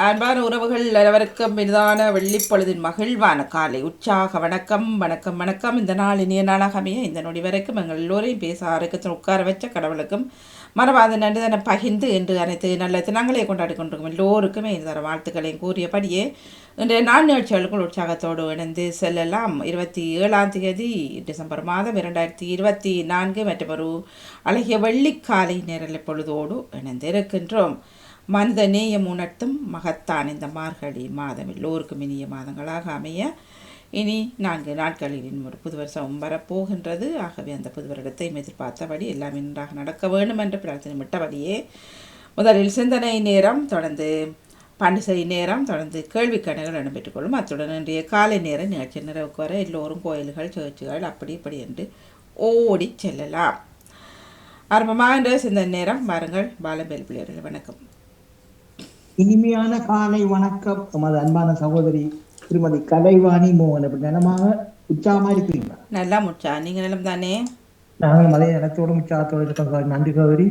அன்பான உறவுகள் அனைவருக்கும் இனிதான வெள்ளிப்பொழுதின் மகிழ்வான காலை உற்சாக வணக்கம் வணக்கம் வணக்கம். இந்த நாள் இனிய நாளாக அமைய இந்த நொடி வரைக்கும் எங்கள் எல்லோரையும் பேச ஆரோக்கியத்தில் உட்கார வச்ச கடவுளுக்கும் மறவாத நன்றிதனை பகிர்ந்து என்று அனைத்து நல்ல தினங்களை கொண்டாடி கொண்டிருக்கும் எல்லோருக்குமே இந்த வாழ்த்துக்களையும் கூறியபடியே இன்றைய நாள் நிகழ்ச்சிகளுக்குள் உற்சாகத்தோடு இணைந்து செல்லலாம். 27 டிசம்பர் மாதம் 2024 மற்றும் ஒரு அழகிய வெள்ளிக்காலை நேரலை பொழுதோடு இணைந்து இருக்கின்றோம். மனித நேயம் உணர்த்தும் மகத்தான் இந்த மார்கழி மாதம் எல்லோருக்கும் இனிய மாதங்களாக அமைய இனி 4 நாட்களில் ஒரு புது வருஷம் வரப்போகின்றது. ஆகவே அந்த புது வருடத்தையும் எதிர்பார்த்தபடி எல்லாம் நன்றாக நடக்க வேண்டும் என்று பிரார்த்தனை விட்டபடியே முதலில் சிந்தனை நேரம், தொடர்ந்து பண்டிகை நேரம், தொடர்ந்து கேள்விக்கணைகள் இடம்பெற்றுக் கொள்ளும். அத்துடன் இன்றைய காலை நேரம் நிகழ்ச்சி நிறைவுக்கு வர எல்லோரும் கோயில்கள் சேர்ச்சுகள் அப்படி இப்படி என்று ஓடி செல்லலாம். ஆரம்பமாக சிந்தனை நேரம் வாருங்கள். பாலம்பேல் பிள்ளையர்கள் வணக்கம். இனிமையான காலை வணக்கம். நமது அன்பான சகோதரி திருமதி கலைவாணி மோகன். அப்படி நலமாக உற்சாகமா இருக்கிறீங்களா? நல்லா முச்சா, நீங்க நிலம் தானே? நாங்கள் அதே நிலத்தோடு உற்சாகத்தோடு இருக்கோம். நன்றி சகோதரி.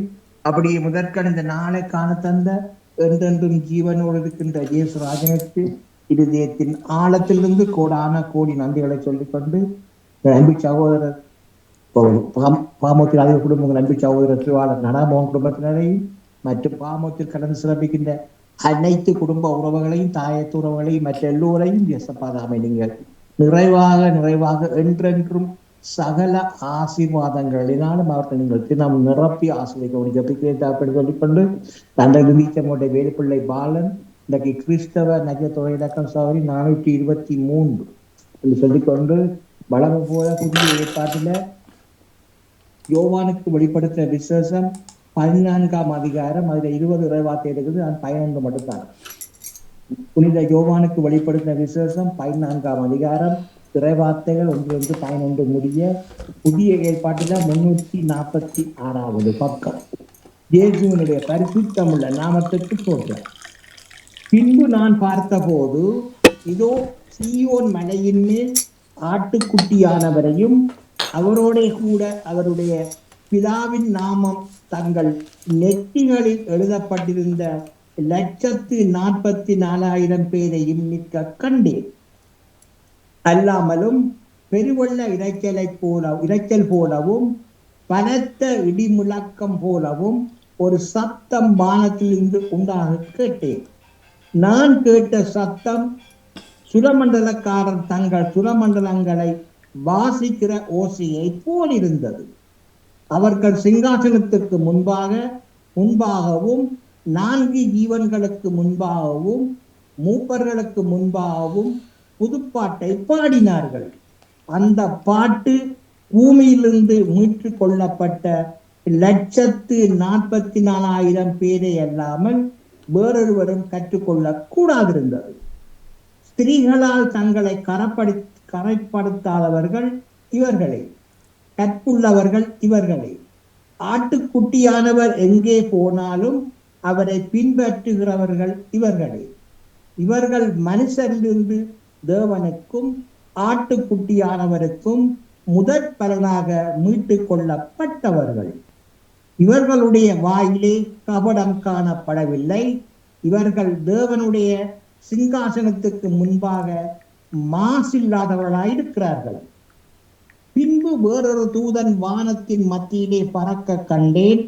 அப்படி முதற்கண் இந்த நாளை காண தந்த என்றென்றும் ஜீவனோடு இருக்கின்ற இயேசுராஜனுக்கு இருதயத்தின் ஆழத்திலிருந்து கோடான கோடி நன்றிகளை சொல்லிக்கொண்டு அன்பு சகோதரர் பாமூத்தில் அதிக குடும்பங்கள் அன்பு சகோதரர் திருவாளர் நடாமோகன் குடும்பத்தினரையும் மற்றும் பாமூத்தில் கடந்து சிறப்பிக்கின்ற அனைத்து குடும்ப உறவுகளையும் தாயத்து உறவுகளையும் மற்ற எல்லோரையும் தேசப்பாதாமை நீங்கள் நிறைவாக என்றென்றும் சகல ஆசீர்வாதங்களினாலும் அவர்கள் நீங்கள் தினம் நிரப்பி ஆசிரியர் ஜபிக்கிறேன் சொல்லிக்கொண்டு தந்தை நீச்சமோட்டை வேலுப்பிள்ளை பாலன் இன்றைக்கு கிறிஸ்தவ நஜத்தொகை இலக்கம் சவரி 423 என்று சொல்லிக்கொண்டு வளமை போல புதிய ஏற்பாட்டில யோவானுக்கு வெளிப்படுத்த விசேஷம் 14ஆம் அதிகாரம், அதுல 20 இறைவார்த்தை இருக்குது. அது 11 மட்டும்தான். புனித யோவானுக்கு வெளிப்படுத்த விசேஷம் 14ஆம் அதிகாரம், இறைவார்த்தைகள் 1-11 முடிய புதிய ஏற்பாட்டில 346வது பக்கம். இயேசுவினுடைய பரிசுத்தமுள்ள நாமத்திற்கு போற்றார். பின்பு நான் பார்த்தபோது இதோ சீயோன் மலையின் மேல் ஆட்டுக்குட்டியானவரையும் அவரோட கூட அவருடைய பிதாவின் நாமம் தங்கள் நெற்றிகளில் எழுதப்பட்டிருந்த 144,000 பேரையும் நிற்க கண்டேன். அல்லாமலும் பெருவெள்ள இரைச்சல் போலவும் பலத்த இடிமுழக்கம் போலவும் ஒரு சத்தம் வானத்திலிருந்து உண்டாக கேட்டேன். நான் கேட்ட சத்தம் சுரமண்டலக்காரர் தங்கள் சுரமண்டலங்களை வாசிக்கிற ஓசையை போல் இருந்தது. அவர்கள் சிங்காசனத்துக்கு முன்பாகவும் 4 ஜீவன்களுக்கு முன்பாகவும் மூப்பர்களுக்கு முன்பாகவும் புதுப்பாட்டை பாடினார்கள். அந்த பாட்டு பூமியிலிருந்து மீட்டு கொள்ளப்பட்ட 144,000 பேரை அல்லாமல் வேறொருவரும் கற்றுக்கொள்ள கூடாதிருந்தது. ஸ்திரீகளால் தங்களை கரைப்படுத்தாதவர்கள் இவர்களே, கற்புள்ளவர்கள் இவர்களே. ஆட்டுக்குட்டியானவர் எங்கே போனாலும் அவரை பின்பற்றுகிறவர்கள் இவர்களே. இவர்கள் மனுஷரிலிருந்து தேவனுக்கும் ஆட்டுக்குட்டியானவருக்கும் முதற் பலனாக மீட்டு கொள்ளப்பட்டவர்கள். இவர்களுடைய வாயிலே கபடம் காணப்படவில்லை. இவர்கள் தேவனுடைய சிங்காசனத்துக்கு முன்பாக மாசில்லாதவர்களாயிருக்கிறார்கள். பின்பு வேறொரு தூதன் வானத்தின் மத்தியிலே பறக்க கண்டேன்.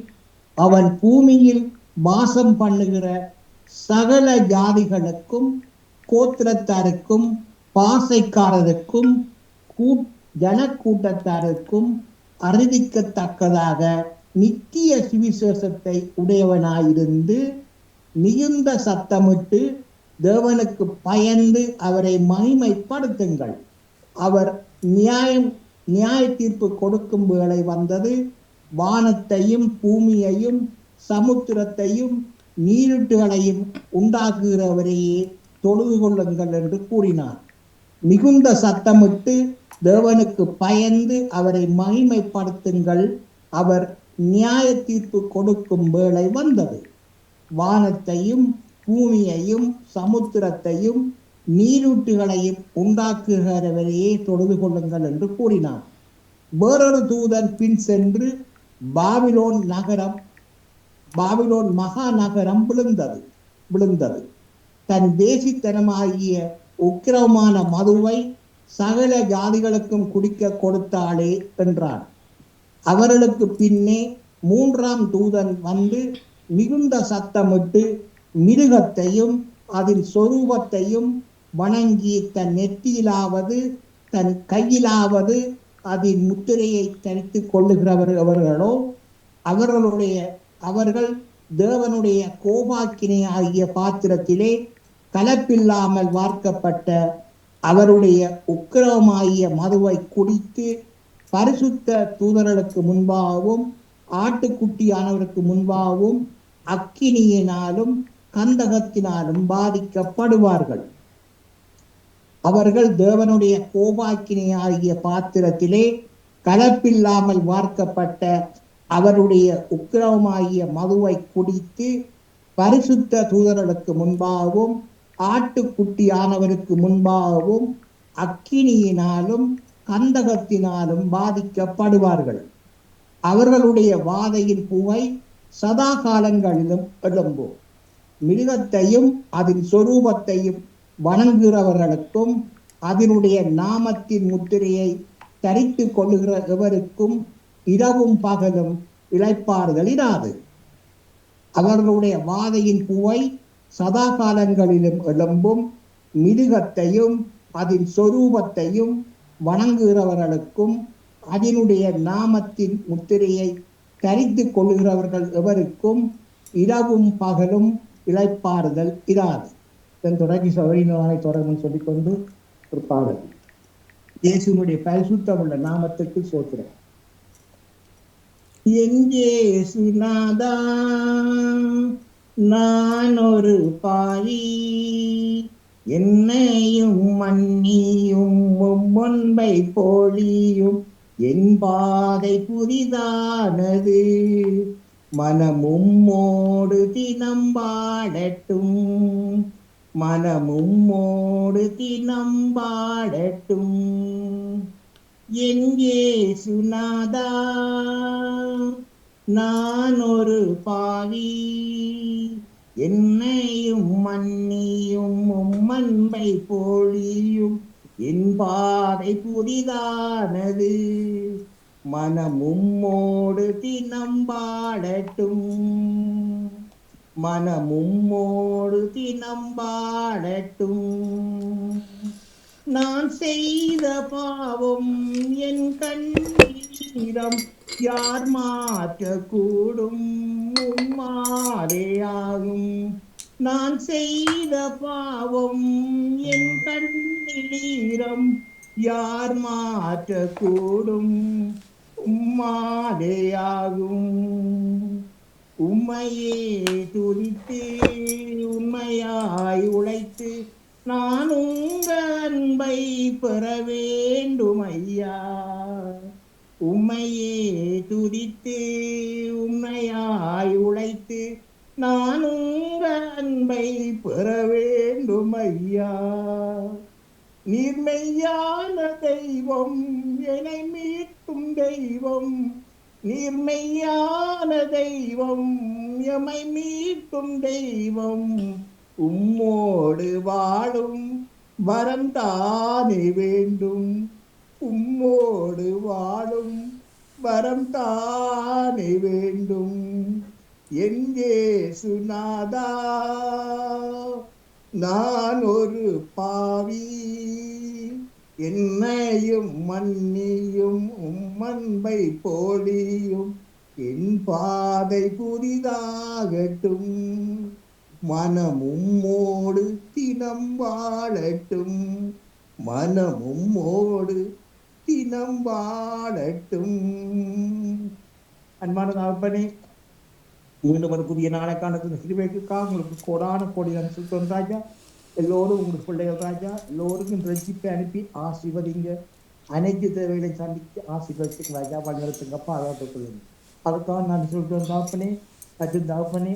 அவன் பூமியில் வாசம் பண்ணுகிற சகல ஜாதிகளுக்கும் கோத்திரத்தாருக்கும் பாசைக்காரருக்கும் ஜனக்கூட்டத்தாருக்கும் அறிவிக்கத்தக்கதாக நித்திய சுவிசேஷத்தை உடையவனாயிருந்து மிகுந்த சத்தமிட்டு தேவனுக்கு பயந்து அவரை மகிமைப்படுத்துங்கள். அவர் நியாய தீர்ப்பு கொடுக்கும் வேளை வந்தது. வானத்தையும் பூமியையும் சமுத்திரத்தையும் நீருட்டுகளையும் உண்டாக்குகிறவரையே தொழுது கொள்ளுங்கள் என்று கூறினார். மிகுந்த சத்தமிட்டு தேவனுக்கு பயந்து அவரை மகிமைப்படுத்துங்கள். அவர் நியாய தீர்ப்பு கொடுக்கும் வேளை வந்தது. வானத்தையும் பூமியையும் சமுத்திரத்தையும் நீரூட்டுகளையும் உண்டாக்குகிறவரையே தொழுது கொள்ளுங்கள் என்று கூறினார். வேறொரு தூதன் பின் சென்று பாபிலோன் மகா நகரம் விழுந்தது. தன் தேசித்தனமாகிய உக்கிரமான மதுவை சகல ஜாதிகளுக்கும் குடிக்க கொடுத்தாளே என்றான். அவர்களுக்கு பின்னே மூன்றாம் தூதன் வந்து மிகுந்த சத்தமிட்டு மிருகத்தையும் அதன் சொரூபத்தையும் வணங்கி தன் நெற்றியிலாவது தன் கையிலாவது அதன் முத்திரையை தரித்து கொள்ளுகிறவர்களோ அவர்கள் தேவனுடைய கோபாக்கினை ஆகிய பாத்திரத்திலே கலப்பில்லாமல் வார்க்கப்பட்ட அவருடைய உக்கிரமாகிய மதுவை குடித்து பரிசுத்த தூதர்களுக்கு முன்பாகவும் ஆட்டுக்குட்டியானவருக்கு முன்பாகவும் அக்கினியினாலும் கந்தகத்தினாலும் பாதிக்கப்படுவார்கள். அவர்கள் தேவனுடைய கோபாக்கினை ஆகிய பாத்திரத்திலே கலப்பில்லாமல் வார்க்கப்பட்ட அவருடைய உக்கிரமாகிய மதுவை குடித்து பரிசுத்த தூதர்களுக்கு முன்பாகவும் ஆட்டுக்குட்டியானவருக்கு முன்பாகவும் அக்கினியினாலும் கந்தகத்தினாலும் பாதிக்கப்படுவார்கள். அவர்களுடைய வாதையின் புகை சதா காலங்களிலும் எழும்பும். மிருகத்தையும் அதன் சொரூபத்தையும் வணங்குகிறவர்களுக்கும் அதனுடைய நாமத்தின் முத்திரையை தரித்து கொள்ளுகிற எவருக்கும் இரவும் பகலும் இளைப்பாறுதல் இராது. அவர்களுடைய வாதையின் புகை சதா காலங்களிலும் எழும்பும். மிருகத்தையும் அதன் சொரூபத்தையும் வணங்குகிறவர்களுக்கும் அதனுடைய நாமத்தின் முத்திரையை தரித்து கொள்ளுகிறவர்கள் எவருக்கும் இரவும் பகலும் இளைப்பாறுதல் இராது. இதன் தொடங்கி சௌரியினாலை தொடரும் சொல்லிக்கொண்டு ஒரு பாடல். இயேசுனுடைய பரிசுத்தமுள்ள நாமத்துக்கு சோத்திரம். என் இயேசுநாதா, நான் ஒரு பாவி, என்னையும் மன்னியும், முன்பை போலியும், என் பாதை புதிதானது, மனமும்மோடு தினம் பாடட்டும், மனமும்மோடு தினம் பாடட்டும். என் இயேசுநாதா, நான் ஒரு பாவி, என்னையும் மன்னியும், அன்பை போலியும், என் பாதை புதிதானது, மனமும்மோடு தினம் பாடட்டும், மனமும்மோடு தினம் பாடட்டும். நான் செய்த பாவம் என் கண்ணீரம் யார் மாற்றக்கூடும், உம்மாலேயாகும். நான் செய்த பாவம் என் கண்ணீரம் யார் மாற்றக்கூடும், உம்மாலேயாகும். உம்மையே துதித்து உண்மையாய் உழைத்து நான் உங்க அன்பை பெற வேண்டும் ஐயா. உம்மையே துதித்து உண்மையாய் உழைத்து நான் உங்க அன்பை பெற வேண்டும் ஐயா. நீர்மையான தெய்வம், என்னை மீட்கும் தெய்வம், நீர்மையான தெய்வம், எமை மீட்கும் தெய்வம், உம்மோடு வாழும் வரம் தானே வேண்டும், உம்மோடு வாழும் வரம் தானே வேண்டும். என் இயேசுநாதா, நான் ஒரு பாவி, என்னையும் மன்னியும், உம்மன்பை போலியும், என் பாதை புதிதாகட்டும், மனமும்மோடு தினம் வாழட்டும், மனமும்மோடு தினம் வாழட்டும். அன்பான தகப்பனே, மீண்டும் ஒரு புதிய நாளைக்கான சிறுவைக்காக உங்களுக்கு கோடான கோடி நன்றி சொல்றோம் ராஜா. எல்லோரும் உங்களுக்கு பிள்ளைகள் ராஜா, எல்லோருக்கும் ரட்சிப்பை அனுப்பி ஆசீர்வதிங்க. அனைத்து தேவைகளை சந்தித்து ஆசீர்வதிச்சு ராஜா வழிநடத்துங்கப்பா, பாதுகாத்துக் கொள்ளுங்க. அதுக்காக நான் சொல்றேன் தகப்பனே, தகப்பனே,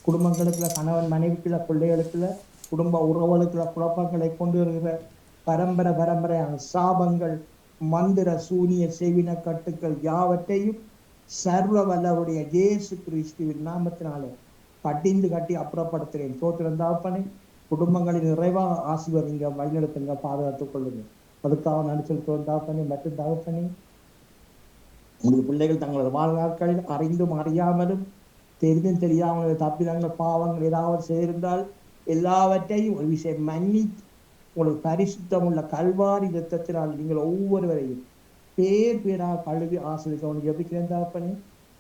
குடும்பங்களுக்குள்ள, கணவன் மனைவிக்குள்ள, பிள்ளைகளுக்குள்ள, குடும்ப உறவுகளுக்குள்ள குழப்பங்களை கொண்டு வருகிற பரம்பரையான சாபங்கள், மந்திர சூனிய செவின கட்டுக்கள் யாவற்றையும் சர்வ வல்லவருடைய இயேசு கிறிஸ்துவின் நாமத்தினாலே கட்டிந்து கட்டி அப்புறப்படுத்துகிறேன். சோத்திரம் தகப்பனே, குடும்பங்களை நிறைவாக ஆசீர்வதிங்க, வழிநடத்துங்க, பாதுகாத்துக் கொள்ளுங்க. அதுக்காக நடிச்சிருக்கிறோம் தாப்பனே. மற்றும் தகப்பனே, உங்கள் பிள்ளைகள் தங்களது வாழ்நாட்களில் அறிந்தும் அறியாமலும் தெரிந்தும் தெரியாமல் தப்பிதங்கள் பாவங்கள் ஏதாவது செய்திருந்தால் எல்லாவற்றையும் ஒரு விஷயம் மன்னி உங்களுக்கு பரிசுத்தம் உள்ள கல்வாரி இரத்தத்தினால் நீங்கள் ஒவ்வொருவரையும் பேர் பேராக கழுவி ஆசிரியர் ஜபிக்கிறேன் தாப்பனே.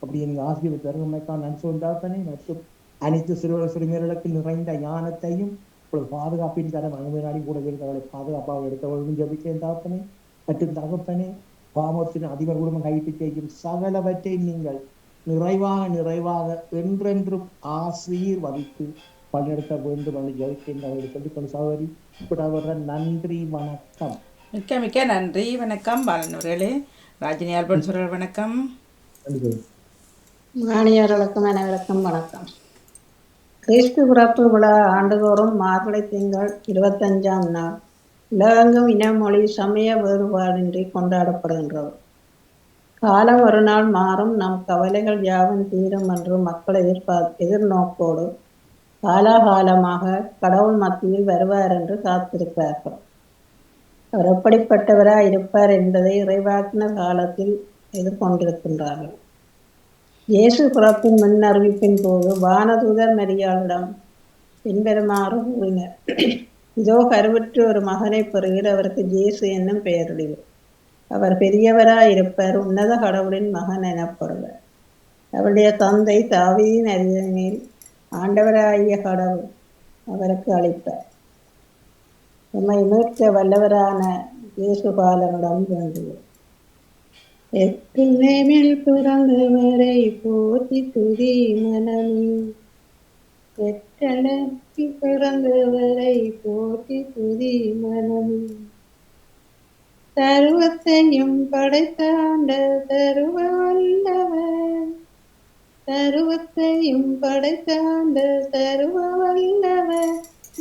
அப்படி நீங்க ஆசிரியர் பெருமைக்காக நடிச்சு தாப்பனே. மற்றும் அனைத்து சிறுவர் சிறுமியர்களுக்கு நிறைந்த ஞானத்தையும் உங்களுக்கு பாதுகாப்பின் தரம் அனுமதி கூட இருக்கிறவர்களை பாதுகாப்பாக எடுத்தவர்களும் ஜபிக்கிறேன் தாப்பனே. மற்றும் தகப்பனே, பாமத்தின் அதிபர் குடும்பம் கைப்பிடிக்கும் சகலவற்றை நீங்கள் நிறைவாக நிறைவாக என்றென்றும் ஆசீர்வதித்து பணியெடுக்க வேண்டும் என்று ஜெயிக்கின்றவர்கள் சொல்லிக்கொண்டு சகோதரி இப்படி நன்றி, வணக்கம். மிக்க மிக்க நன்றி. வணக்கம் பாலனவர்களே. ராஜினி ஆல்பன்ஸ்வரர் வணக்கம். மாணியர்களுக்கும் அனைவருக்கும் வணக்கம். கிறிஸ்து பிறப்பு விழா ஆண்டுதோறும் மார்கழி திங்கள் 25ஆம் நாள் உலகெங்கும் இன மொழி சமய வேறுபாடின்றி கொண்டாடப்படுகின்றது. காலம் ஒரு நாள் மாறும், நம் கவலைகள் யாவும் தீரும் என்று மக்கள் எதிர்நோக்கோடு காலாகாலமாக கடவுள் மத்தியில் வருவார் என்று காத்திருக்கிறார்கள். அவர் எப்படிப்பட்டவராய் இருப்பார் என்பதை இறைவாக்கினர் காலத்தில் எதிர்கொண்டிருக்கின்றார்கள். இயேசு பிறப்பின் முன் அறிவிப்பின் போது வானதூதர் மரியாளிடம் பின்வருமாறு கூறினர்: இதோ கருவுற்று ஒரு மகனை பெறுகிற, அவருக்கு இயேசு என்னும் பெயரிடுவர். அவர் பெரியவராய் இருப்பார், உன்னத கடவுளின் மகன் எனப்படுவார். அவருடைய தந்தை தாவீதின் அரியணையில் ஆண்டவராகிய கடவுள் அவருக்கு அளிப்பார். நம்மை மீட்க வல்லவரான இயேசுபாலனிடம் வேண்டுவோம். எத்திலேமில் பிறந்தவரை போற்றி துதி மனமே, எட்டளர்த்தி பிறந்தவரை போற்றி துதி மனமே. சர்வத்தையும் படைத்தாண்ட சர்வ வல்லவர், சர்வத்தையும் படைத்தாண்ட சர்வ வல்லவர்,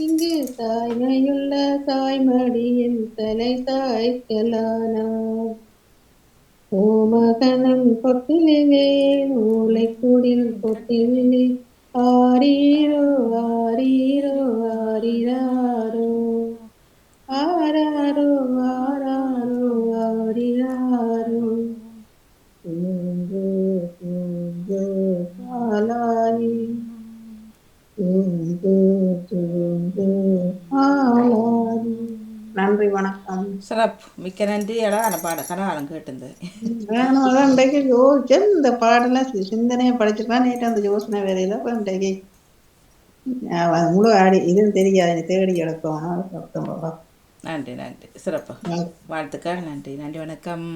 இங்கு தாய்மையுள்ள தாய்மடியில் தலை சாய்க்கலானார். ஓமகனம் கொட்டிலே ஓலைக்குடில் கொட்டிலே, ஆரீரோ ஆரீரோ ஆரிராரோ, ஆராரோ ஆராரோ ஆரிராரோ. தூங்கு தூங்கு ஆலாரி, தூங்கு தூங்கு ஆலாரி. நன்றி, வணக்கம். சிறப்பு. மிக்க நன்றி. அழகான பாட கனகாலம் கேட்டிருந்தேன். இன்றைக்கு யோசிச்சேன், இந்த பாடலாம் சிந்தனையை படிச்சிருக்கான். நேற்று அந்த யோசனை வேலையில இப்போ இன்றைக்கு முழு ஆடி இதுவும் தெரியாது, தேடி எடுக்கணும். நன்றி நன்றி. சிறப்பு. வாழ்த்துக்கள். நன்றி நன்றி. வணக்கம்.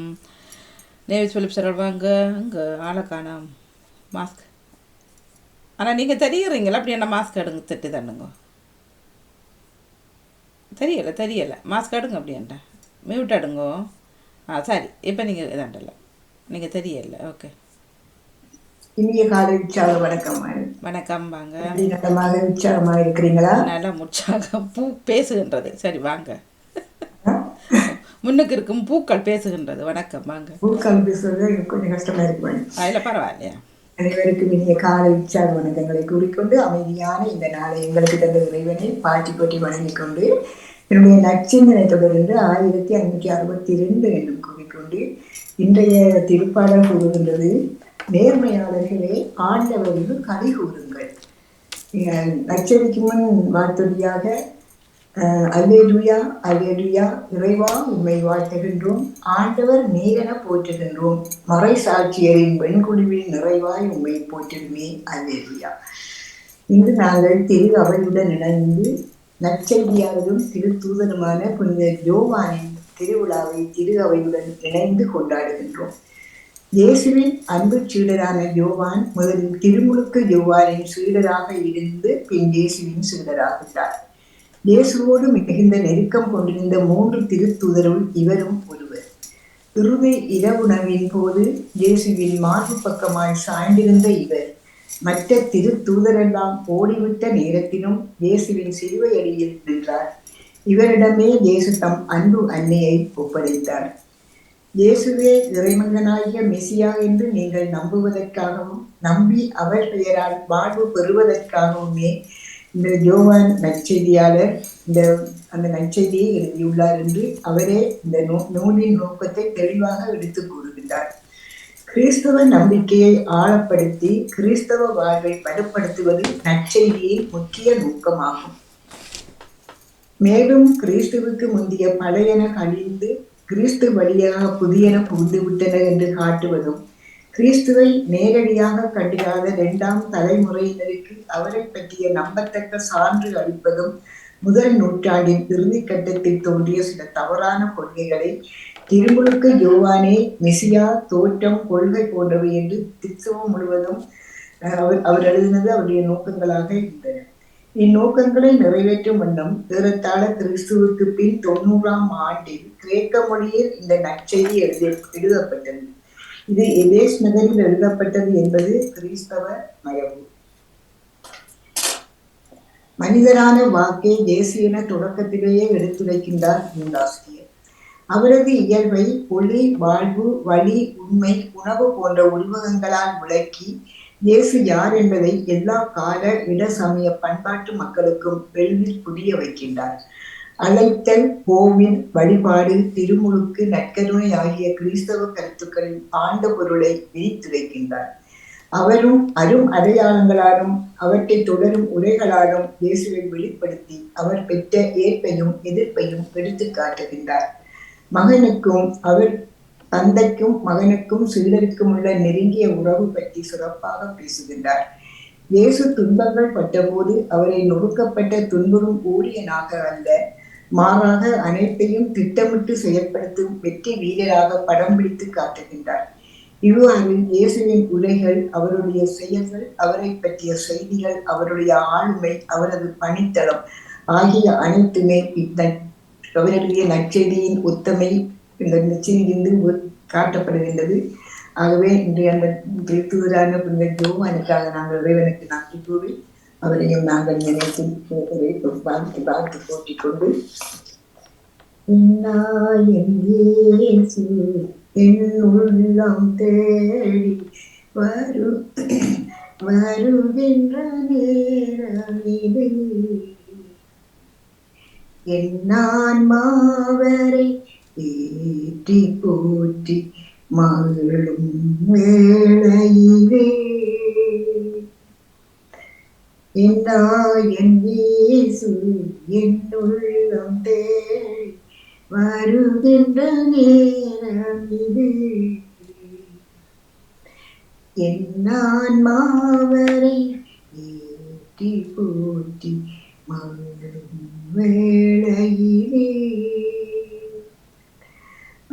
நேவிஸ் பிலிப் சொல்வாங்க அங்கே ஆளை காணோம். மாஸ்க் ஆனால் நீங்கள் தெரியுறீங்களா? அப்படி என்ன மாஸ்க் எடுங்க, திட்டு தண்ணுங்க. தெரியலை மாஸ்க் எடுங்க. அப்படின்ட்டா மியூட் எடுங்கோ. சரி, இப்போ நீங்கள் இதாண்டல, நீங்கள் தெரியல. ஓகே. இனிய காலை உற்சாக வணக்கம். வணக்கம். வாங்க. நலமாக உற்சாகமாக இருக்கிறீங்களா? நல்லா உற்சாகம். பூ பேசுகின்றது. சரி, வாங்க. முன்னுக்கு இருக்கும் பூக்கள் பேசுகின்றது. வணக்கம். வாங்க. பூக்கள் பேசுவது எனக்கு கொஞ்சம் கஷ்டமா இருக்கு. அதில் பரவாயில்லையா? அனைவருக்கும் இனிய காலை உற்சாக வணக்கங்களை கூறிக்கொண்டு, அமைதியான இந்த நாளை எங்களுக்கு தந்த இறைவனை பாட்டி போட்டி வணங்கிக் கொண்டு, என்னுடைய நற்சிந்தனை தொடர்ந்து 1562 என்னும் கூறிக்கொண்டு, இன்றைய திருப்பாடல் கூறுகின்றது: நேர்மையாளர்களே, ஆண்டவருக்கு களி கூறுங்கள். நற்செய்திக்கு முன் வாழ்த்தொலியாக அல்லேலூயா அல்லேலூயா, இறைவா உம்மை வாழ்த்துகின்றோம், ஆண்டவர் நீரென போற்றுகின்றோம், மறை சாட்சியரின் வெண்குழுவில் நிறைவாய் உம்மை போற்றுமே, அல்லேலூயா. இன்று நாங்கள் திரு அவையுடன் இணைந்து நற்செய்தியாளரும் திரு தூதருமான புனித யோவானின் திருவிழாவை திரு அவையுடன் இணைந்து கொண்டாடுகின்றோம். இயேசுவின் அன்பு சீடரான யோவான் முதலில் திருமுழுக்கு யோவானின் சீடராக இருந்து பின் இயேசுவின் சீடராகிட்டார். இயேசுவோடு மிகுந்த நெருக்கம் கொண்டிருந்த 3 திருத்தூதருள் இவரும் ஒருவர். இறுதி இரவுணவின் போது இயேசுவின் மார்பு பக்கமாய் சாய்ந்திருந்த இவர் மற்ற திருத்தூதரெல்லாம் ஓடிவிட்ட நேரத்திலும் இயேசுவின் சிலுவை அடியில் நின்றார். இவரிடமே இயேசு தம் அன்பு அன்னையை ஒப்படைத்தார். இயேசுவே இறைமகனாகிய மெசியா என்று நீங்கள் நம்புவதற்காகவும் நம்பி அவர் பெயரால் வாழ்வு பெறுவதற்காகவுமே இந்த யோவான் நற்செய்தியாளர் அந்த நற்செய்தியை எழுதியுள்ளார் என்று அவரே இந்த நூலின் நோக்கத்தை தெளிவாக எடுத்து கூறுகின்றார். கிறிஸ்தவ நம்பிக்கையை ஆழப்படுத்தி கிறிஸ்தவ வாழ்வை பலப்படுத்துவது நற்செய்தியின் முக்கிய நோக்கமாகும். மேலும் கிறிஸ்துவுக்கு முந்தைய பழையன கழிந்து கிறிஸ்து வழியாக புதியன புகுந்துவிட்டன என்று காட்டுவதும், கிறிஸ்துவை நேரடியாக கண்டிராத 2ஆம் தலைமுறையினருக்கு அவரை பற்றிய நம்பத்தக்க சான்று அளிப்பதும் முதல் நூற்றாண்டின் இறுதி கட்டத்தில் தோன்றிய சில தவறான கொள்கைகளை திருமுழுக்கு யோவானே மெசியா தோற்றம் கொள்கை போன்றவை என்று கிறிஸ்தவம் முழுவதும் அவர் எழுதினது அவருடைய நோக்கங்களாக இருந்தன. இந்நோக்கங்களை நிறைவேற்றும் வண்ணம் ஏறத்தாழ கிறிஸ்துவுக்கு பின் 90ஆம் ஆண்டில் கிரேக்க மொழியில் இந்த நற்செய்தி எழுதப்பட்டது. இது எபேஸ் நகரில் எழுதப்பட்டது என்பது கிறிஸ்தவ மரபு. மனிதரான வாக்கை இயேசு என தொடக்கத்திலேயே எடுத்துரைக்கின்றார் நூலாசிரியர். அவரது இயல்பை ஒளி, வாழ்வு, வழி, உண்மை, உணவு போன்ற உருவகங்களால் விளக்கி இயேசு யார் என்பதை எல்லா கால இட சமய பண்பாட்டு மக்களுக்கும் எளிதில் புரிய வைக்கின்றார். அழைத்தல், கோவில், வழிபாடு, திருமுழுக்கு, நற்கருணை ஆகிய கிறிஸ்தவ கருத்துக்களின் ஆழ்ந்த பொருளை விரித்துரைக்கின்றார். அவரும் அரும் அடையாளங்களாலும் அவற்றை தொடரும் உரைகளாலும் இயேசுவை வெளிப்படுத்தி அவர் பெற்ற ஏற்பையும் எதிர்ப்பையும் எடுத்து காட்டுகின்றார். மகனுக்கும் அவர் தந்தைக்கும் மகனுக்கும் சீடருக்கும் உள்ள நெருங்கிய உறவு பற்றி சிறப்பாக பேசுகின்றார். இயேசு துன்பங்கள் பட்டபோது அவரை நொறுக்கப்பட்ட துன்புறும் ஊழியனாக அல்ல, மாறாக அனைத்தையும் திட்டமிட்டு செயல்படுத்தும் வெற்றி வீரராக படம் பிடித்து காட்டுகின்றார். இவ்வாறு இயேசுவின் உரைகள், அவருடைய செயல்கள், அவரை பற்றிய செய்திகள், அவருடைய ஆளுமை, அவரது பணித்தளம் ஆகிய அனைத்துமே அவருடைய நற்செய்தியின் உத்தமை இந்த நற்செய்தியிலிருந்து காட்டப்படுகின்றது. ஆகவே இன்றைய அந்த திருத்துவரான புனித யோவானுக்காக நாங்கள் இறைவனுக்கு நன்றி கூறி அவரையும் நாங்கள் நினைத்து பார்த்து போட்டிக் கொண்டு என் உள்ளம் தேடி வருகின்ற நேரம் இது, என்னான் மாவரை ஏற்றி போற்றி மகளும் வேளையிலே, என் இயேசு என் உள்ளம் தேடி வருகின்ற நேரம் இது, என்னான் மாவரை ஏற்றி போற்றி மகளும் வேளையிலே,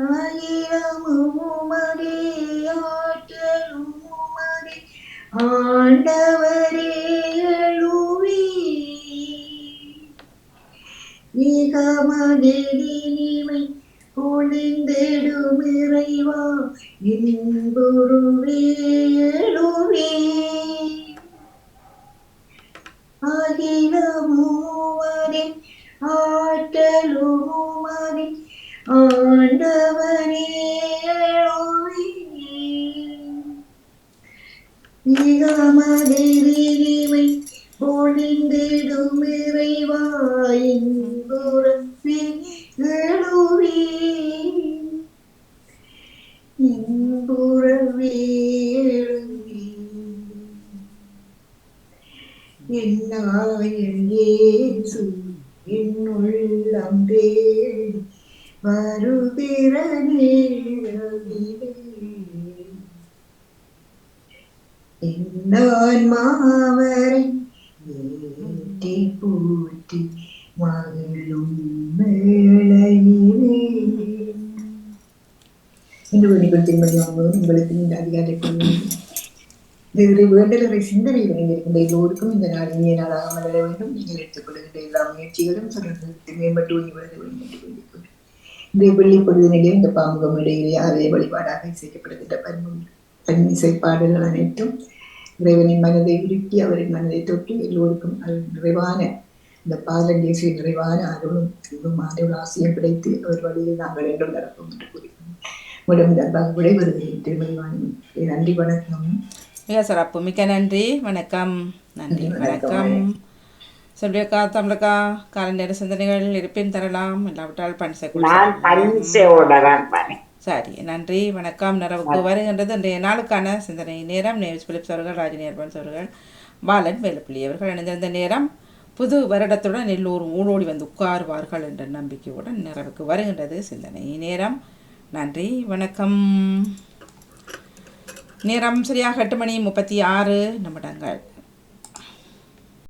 ஆயிரமும் உமதே ஆற்றலும் உமதே ஆண்டவரே எழுவி, இகமதினிமை பொழிந்திடும் இறைவா இன்புருவே எழுவி, அகிலமுமதே ஆற்றலுமதே ஆண்டவரே எழுவி, இகமதினிமை பொழிந்திடும் இறைவா இன்புருவே எழுவி, இன்புறவே எழுவி, என்னாயன் இயேசு என் உள்ளம் தேடி வருகிற நேரமிது, என்னான் மாவரை ஏற்றி போற்றி மகளும் வேளையிலே. இன்று வெளிப்படுத்தி உங்களுக்கு இந்த அதிகாரத்தை வேண்டலரை சிந்தனை விளைந்திருக்கின்ற எல்லோருக்கும் இந்த நாள் இனிய நாளாக மலர வேண்டும். நீங்கள் எடுத்துக்கொள்கின்ற எல்லா முயற்சிகளும் தொடர்ந்து மேம்பட்டு வளர வேண்டும் என்று வேண்டிக்கொள். இந்த வெள்ளி பொழுதினிலே இந்த பாமுகம் இடையிலே அதே வழிபாடாக இசைக்கப்படுகின்ற பன்னிசை பாடல்கள் அனைத்தும் இறைவனின் மனதை உருக்கி அவரின் மனதை தொட்டு எல்லோருக்கும் நிறைவான இந்த பாதல் இயேசு நிறைவான அருளும் ஆசையும் கிடைத்து அவர் வழியில் நாங்கள் என்றும் நடப்போம் என்று கூறினோம். உங்களிடம் நன்றாக விடைபெறுகிறேன். திருமதிவாணி, நன்றி, வணக்கம். மிக சிறப்பு, மிக்க நன்றி, வணக்கம். நன்றி, வணக்கம். செல்வியக்கா தமிழக்கா காலை நேர சிந்தனைகள் இருப்பின் தரலாம் இல்லாவிட்டால் பன்சைக்குள் நான் செல்லலாம். பன்சையோட தான் பண்ணேன். சரி நன்றி வணக்கம். நிறைவுக்கு வருகின்றது இன்றைய நாளுக்கான சிந்தனை நேரம். நேவிஸ் பிலிப்ஸ் அவர்கள், ராஜினி அர்பன்ஸ் அவர்கள், பாலன் வேலுப்பிள்ளி அவர்கள் இணைந்திருந்த நேரம். புது வருடத்துடன் எல்லோரும் ஊழோடி வந்து உட்காருவார்கள் என்ற நம்பிக்கையுடன் நிறைவுக்கு வருகின்றது சிந்தனை நேரம். நன்றி வணக்கம். நேரம் சரியாக 8 மணி 36 நிமிடங்கள்.